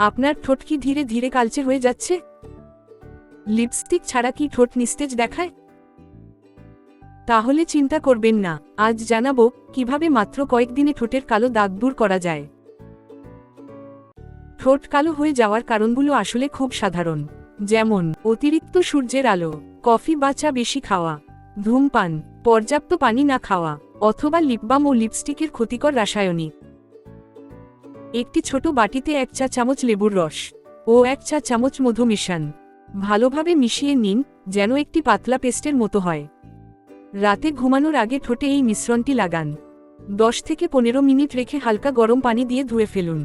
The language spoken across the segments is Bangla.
আপনার ঠোঁট কি ধীরে ধীরে কালচে হয়ে যাচ্ছে? লিপস্টিক ছাড়া কি ঠোঁট নিস্তেজ দেখায়? তাহলে চিন্তা করবেন না, আজ জানাবো কিভাবে মাত্র কয়েকদিনে ঠোঁটের কালো দাগ দূর করা যায়। ঠোঁট কালো হয়ে যাওয়ার কারণগুলো আসলে খুব সাধারণ, যেমন অতিরিক্ত সূর্যের আলো, কফি বা চা বেশি খাওয়া, ধূমপান, পর্যাপ্ত পানি না খাওয়া, অথবা লিপবাম ও লিপস্টিকের ক্ষতিকর রাসায়নিক। একটি ছোট বাটিতে 1 চা চামচ লেবুর রস ও 1 চা চামচ মধু মিশান। ভালোভাবে মিশিয়ে নিন যেন একটি পাতলা পেস্টের মতো হয়। রাতে ঘুমানোর আগে ঠোঁটে এই মিশ্রণটি লাগান। 10 থেকে 15 মিনিট রেখে হালকা গরম পানি দিয়ে ধুয়ে ফেলুন।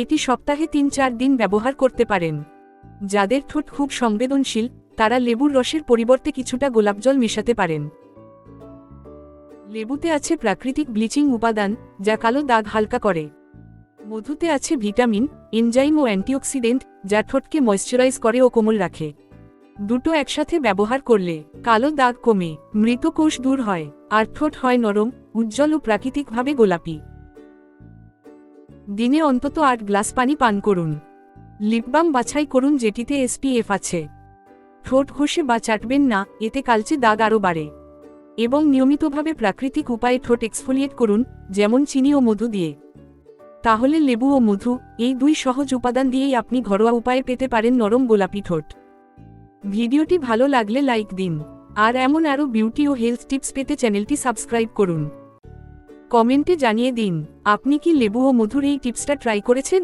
এটি সপ্তাহে 3-4 দিন ব্যবহার করতে পারেন। যাদের ঠোঁট খুব সংবেদনশীল তারা লেবুর রসের পরিবর্তে কিছুটা গোলাপ জল মেশাতে পারেন। লেবুতে আছে প্রাকৃতিক ব্লিচিং উপাদান যা কালো দাগ হালকা করে। মধুতে আছে ভিটামিন, এনজাইম ও অ্যান্টিঅক্সিডেন্ট যা ঠোঁটকে ময়েশ্চারাইজ করে ও কোমল রাখে। দুটো একসাথে ব্যবহার করলে কালো দাগ কমে, মৃত কোষ দূর হয়, আর ঠোঁট হয় নরম, উজ্জ্বল ও প্রাকৃতিকভাবে গোলাপি। দিনে অন্তত 8 গ্লাস পানি পান করুন। লিপবাম বাছাই করুন যেটিতে SPF আছে। ঠোঁট ঘষে বা চাটবেন না, এতে কালচে দাগ আরও বাড়ে। এবং নিয়মিতভাবে প্রাকৃতিক উপায়ে ঠোঁট এক্সফোলিয়েট করুন, যেমন চিনি ও মধু দিয়ে। তাহলে লেবু ও মধু, এই 2 সহজ উপাদান দিয়েই আপনি ঘরোয়া উপায়ে পেতে পারেন নরম গোলাপি ঠোঁট। ভিডিওটি ভালো লাগলে লাইক দিন, আর এমন আরও বিউটি ও হেলথ টিপস পেতে চ্যানেলটি সাবস্ক্রাইব করুন। কমেন্টে জানিয়ে দিন আপনি কি লেবু ও মধুর এই টিপসটা ট্রাই করেছেন।